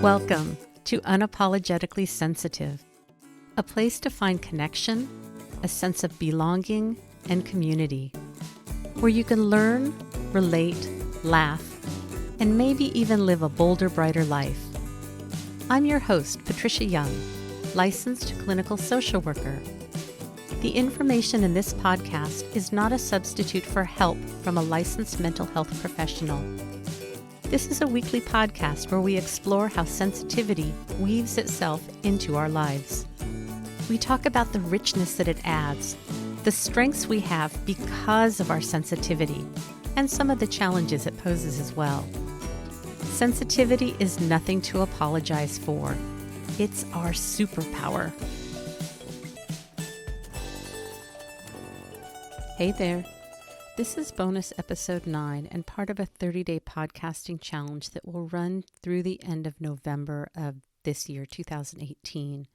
Welcome to Unapologetically Sensitive, a place to find connection, a sense of belonging, and community, where you can learn, relate, laugh, and maybe even live a bolder, brighter life. I'm your host, Patricia Young, licensed clinical social worker. The information in this podcast is not a substitute for help from a licensed mental health professional. This is a weekly podcast where we explore how sensitivity weaves itself into our lives. We talk about the richness that it adds, the strengths we have because of our sensitivity, and some of the challenges it poses as well. Sensitivity is nothing to apologize for. It's our superpower. Hey there. This is bonus episode 9 and part of a 30-day podcasting challenge that will run through the end of November of this year, 2018.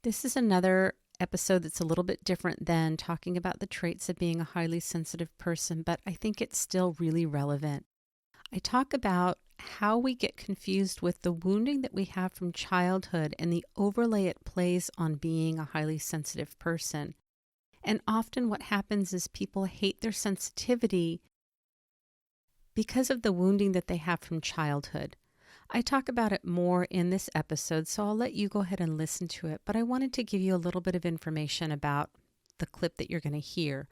This is another episode that's a little bit different than talking about the traits of being a highly sensitive person, but I think it's still really relevant. I talk about how we get confused with the wounding that we have from childhood and the overlay it plays on being a highly sensitive person. And often what happens is people hate their sensitivity because of the wounding that they have from childhood. I talk about it more in this episode, so I'll let you go ahead and listen to it. But I wanted to give you a little bit of information about the clip that you're going to hear.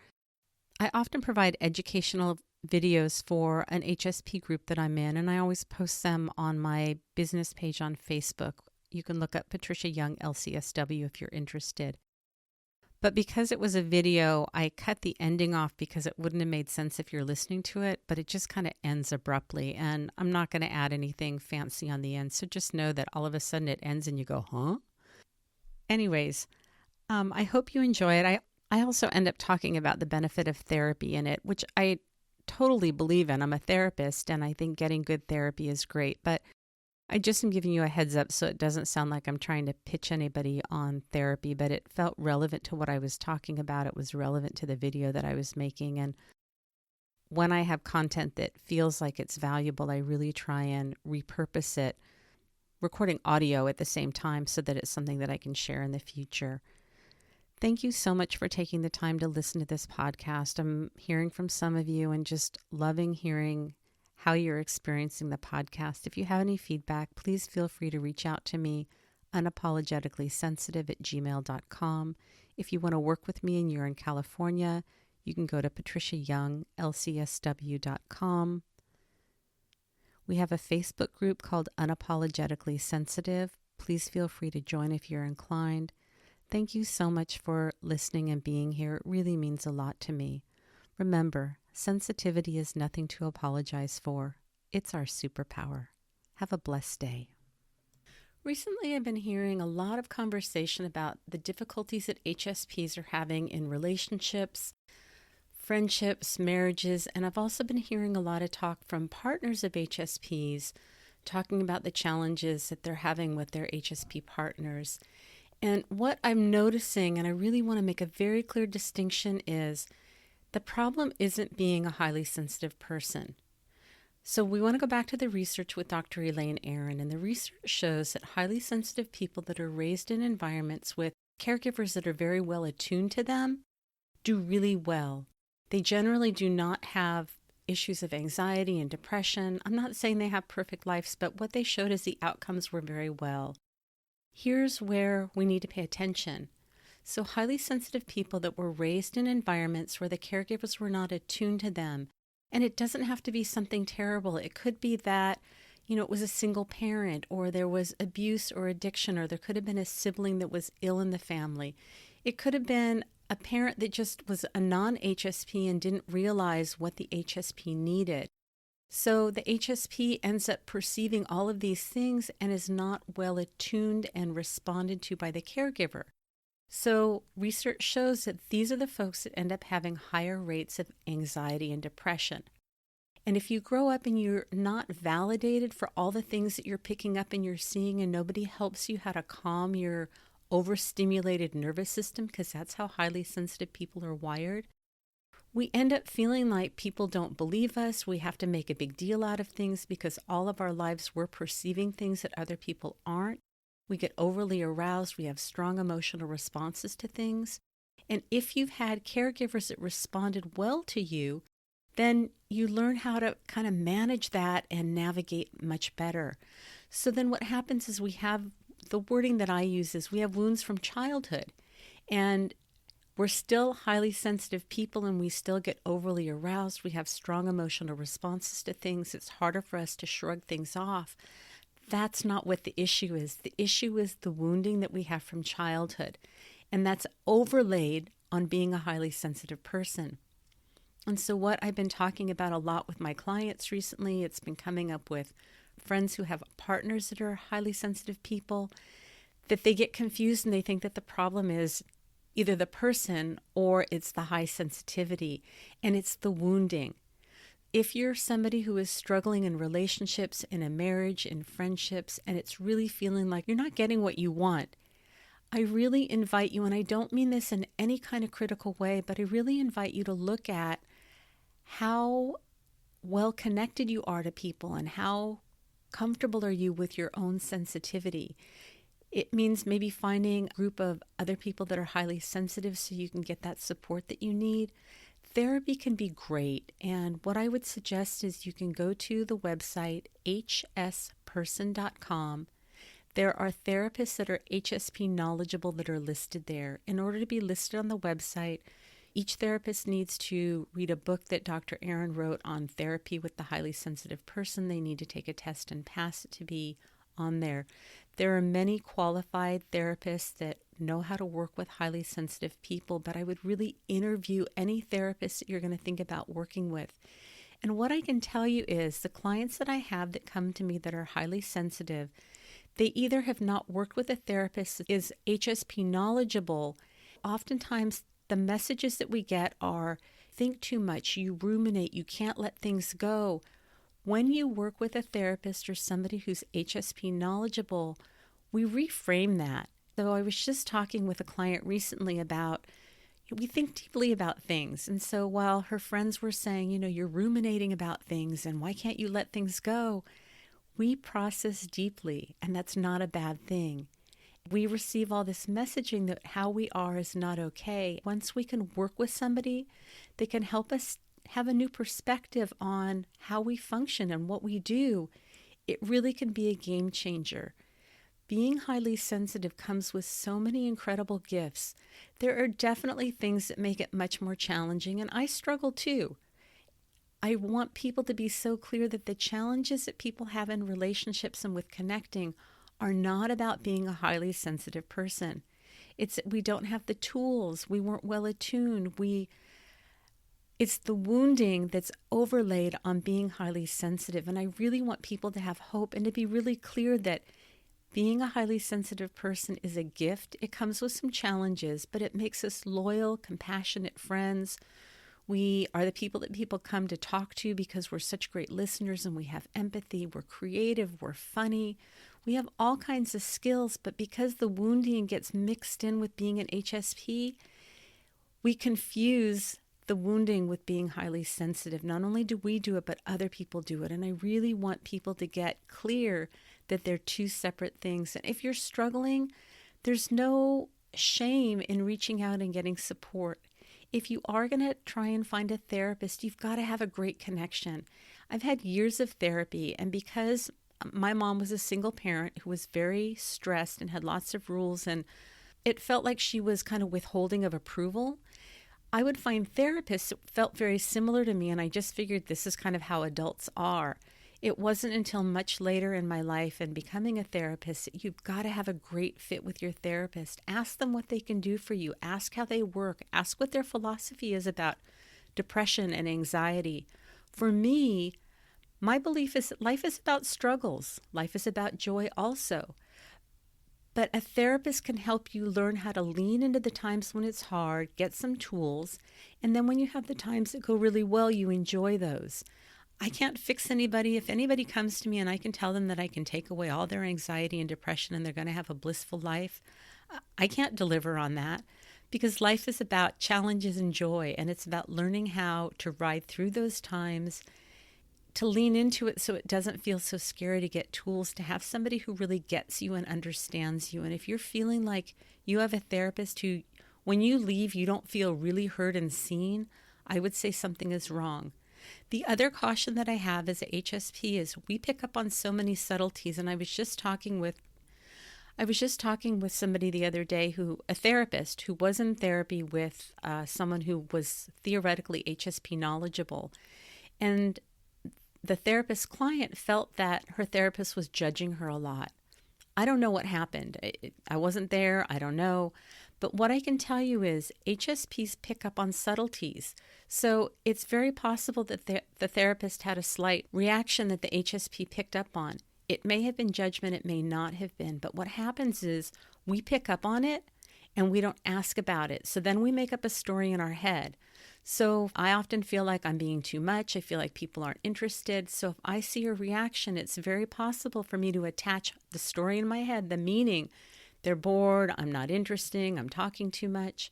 I often provide educational videos for an HSP group that I'm in, and I always post them on my business page on Facebook. You can look up Patricia Young LCSW if you're interested. But because it was a video, I cut the ending off because it wouldn't have made sense if you're listening to it, but it just kind of ends abruptly. And I'm not going to add anything fancy on the end. So just know that all of a sudden it ends and you go, huh? Anyways, I hope you enjoy it. I also end up talking about the benefit of therapy in it, which I totally believe in. I'm a therapist and I think getting good therapy is great. But I just am giving you a heads up so it doesn't sound like I'm trying to pitch anybody on therapy, but it felt relevant to what I was talking about. It was relevant to the video that I was making. And when I have content that feels like it's valuable, I really try and repurpose it, recording audio at the same time so that it's something that I can share in the future. Thank you so much for taking the time to listen to this podcast. I'm hearing from some of you and just loving hearing how you're experiencing the podcast. If you have any feedback, please feel free to reach out to me, unapologeticallysensitive@gmail.com. If you want to work with me and you're in California, you can go to patriciayounglcsw.com. We have a Facebook group called Unapologetically Sensitive. Please feel free to join if you're inclined. Thank you so much for listening and being here. It really means a lot to me. Remember, sensitivity is nothing to apologize for. It's our superpower. Have a blessed day. Recently, I've been hearing a lot of conversation about the difficulties that HSPs are having in relationships, friendships, marriages, and I've also been hearing a lot of talk from partners of HSPs talking about the challenges that they're having with their HSP partners. And what I'm noticing, and I really want to make a very clear distinction, is the problem isn't being a highly sensitive person. So we want to go back to the research with Dr. Elaine Aron, and the research shows that highly sensitive people that are raised in environments with caregivers that are very well attuned to them do really well. They generally do not have issues of anxiety and depression. I'm not saying they have perfect lives, but what they showed is the outcomes were very well. Here's where we need to pay attention. So highly sensitive people that were raised in environments where the caregivers were not attuned to them. And it doesn't have to be something terrible. It could be that, it was a single parent, or there was abuse or addiction, or there could have been a sibling that was ill in the family. It could have been a parent that just was a non-HSP and didn't realize what the HSP needed. So the HSP ends up perceiving all of these things and is not well attuned and responded to by the caregiver. So research shows that these are the folks that end up having higher rates of anxiety and depression. And if you grow up and you're not validated for all the things that you're picking up and you're seeing, and nobody helps you how to calm your overstimulated nervous system, because that's how highly sensitive people are wired, we end up feeling like people don't believe us. We have to make a big deal out of things because all of our lives we're perceiving things that other people aren't. We get overly aroused. We have strong emotional responses to things. And if you've had caregivers that responded well to you, then you learn how to kind of manage that and navigate much better. So then what happens is we have the wording that I use is we have wounds from childhood. And we're still highly sensitive people and we still get overly aroused. We have strong emotional responses to things. It's harder for us to shrug things off. That's not what the issue is. The issue is the wounding that we have from childhood. And that's overlaid on being a highly sensitive person. And so what I've been talking about a lot with my clients recently, it's been coming up with friends who have partners that are highly sensitive people, that they get confused and they think that the problem is either the person or it's the high sensitivity, and it's the wounding. If you're somebody who is struggling in relationships, in a marriage, in friendships, and it's really feeling like you're not getting what you want, I really invite you, and I don't mean this in any kind of critical way, but I really invite you to look at how well connected you are to people and how comfortable are you with your own sensitivity. It means maybe finding a group of other people that are highly sensitive so you can get that support that you need. Therapy can be great, and what I would suggest is you can go to the website hsperson.com. There are therapists that are HSP knowledgeable that are listed there. In order to be listed on the website, each therapist needs to read a book that Dr. Aaron wrote on therapy with the highly sensitive person. They need to take a test and pass it to be on there. There are many qualified therapists that know how to work with highly sensitive people, but I would really interview any therapist that you're going to think about working with. And what I can tell you is the clients that I have that come to me that are highly sensitive, they either have not worked with a therapist that is HSP knowledgeable. Oftentimes, the messages that we get are, think too much, you ruminate, you can't let things go. When you work with a therapist or somebody who's HSP knowledgeable, we reframe that. So I was just talking with a client recently about, we think deeply about things. And so while her friends were saying, you're ruminating about things and why can't you let things go? We process deeply, and that's not a bad thing. We receive all this messaging that how we are is not okay. Once we can work with somebody, they can help us have a new perspective on how we function and what we do. It really can be a game changer. Being highly sensitive comes with so many incredible gifts. There are definitely things that make it much more challenging, and I struggle too. I want people to be so clear that the challenges that people have in relationships and with connecting are not about being a highly sensitive person. It's that we don't have the tools. We weren't well attuned. It's the wounding that's overlaid on being highly sensitive. And I really want people to have hope and to be really clear that being a highly sensitive person is a gift. It comes with some challenges, but it makes us loyal, compassionate friends. We are the people that people come to talk to because we're such great listeners and we have empathy. We're creative. We're funny. We have all kinds of skills, but because the wounding gets mixed in with being an HSP, we confuse the wounding with being highly sensitive. Not only do we do it, but other people do it. And I really want people to get clear that they're two separate things. And if you're struggling, there's no shame in reaching out and getting support. If you are going to try and find a therapist, you've got to have a great connection. I've had years of therapy, and because my mom was a single parent who was very stressed and had lots of rules, and it felt like she was kind of withholding of approval, I would find therapists that felt very similar to me, and I just figured this is kind of how adults are. It wasn't until much later in my life and becoming a therapist that you've got to have a great fit with your therapist. Ask them what they can do for you. Ask how they work. Ask what their philosophy is about depression and anxiety. For me, my belief is that life is about struggles. Life is about joy also. But a therapist can help you learn how to lean into the times when it's hard, get some tools, and then when you have the times that go really well, you enjoy those. I can't fix anybody. If anybody comes to me and I can tell them that I can take away all their anxiety and depression and they're going to have a blissful life, I can't deliver on that. because life is about challenges and joy, and it's about learning how to ride through those times, to lean into it so it doesn't feel so scary, to get tools, to have somebody who really gets you and understands you. And if you're feeling like you have a therapist who, when you leave, you don't feel really heard and seen, I would say something is wrong. The other caution that I have as a HSP is we pick up on so many subtleties. And I was just talking with somebody the other day, a therapist who was in therapy with someone who was theoretically HSP knowledgeable. And the therapist's client felt that her therapist was judging her a lot. I don't know what happened. I wasn't there. I don't know. But what I can tell you is HSPs pick up on subtleties. So it's very possible that the therapist had a slight reaction that the HSP picked up on. It may have been judgment. It may not have been. But what happens is we pick up on it and we don't ask about it. So then we make up a story in our head. So I often feel like I'm being too much. I feel like people aren't interested. So if I see a reaction, it's very possible for me to attach the story in my head, the meaning. They're bored, I'm not interesting, I'm talking too much.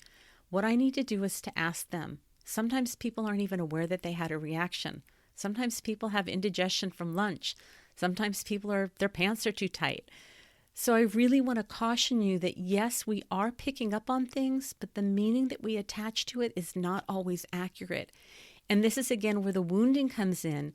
What I need to do is to ask them. Sometimes people aren't even aware that they had a reaction. Sometimes people have indigestion from lunch. Sometimes their pants are too tight. So I really want to caution you that yes, we are picking up on things, but the meaning that we attach to it is not always accurate. And this is again where the wounding comes in,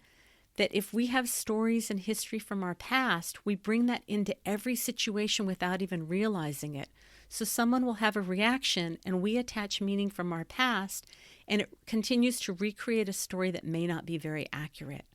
that if we have stories and history from our past, we bring that into every situation without even realizing it. So someone will have a reaction and we attach meaning from our past, and it continues to recreate a story that may not be very accurate.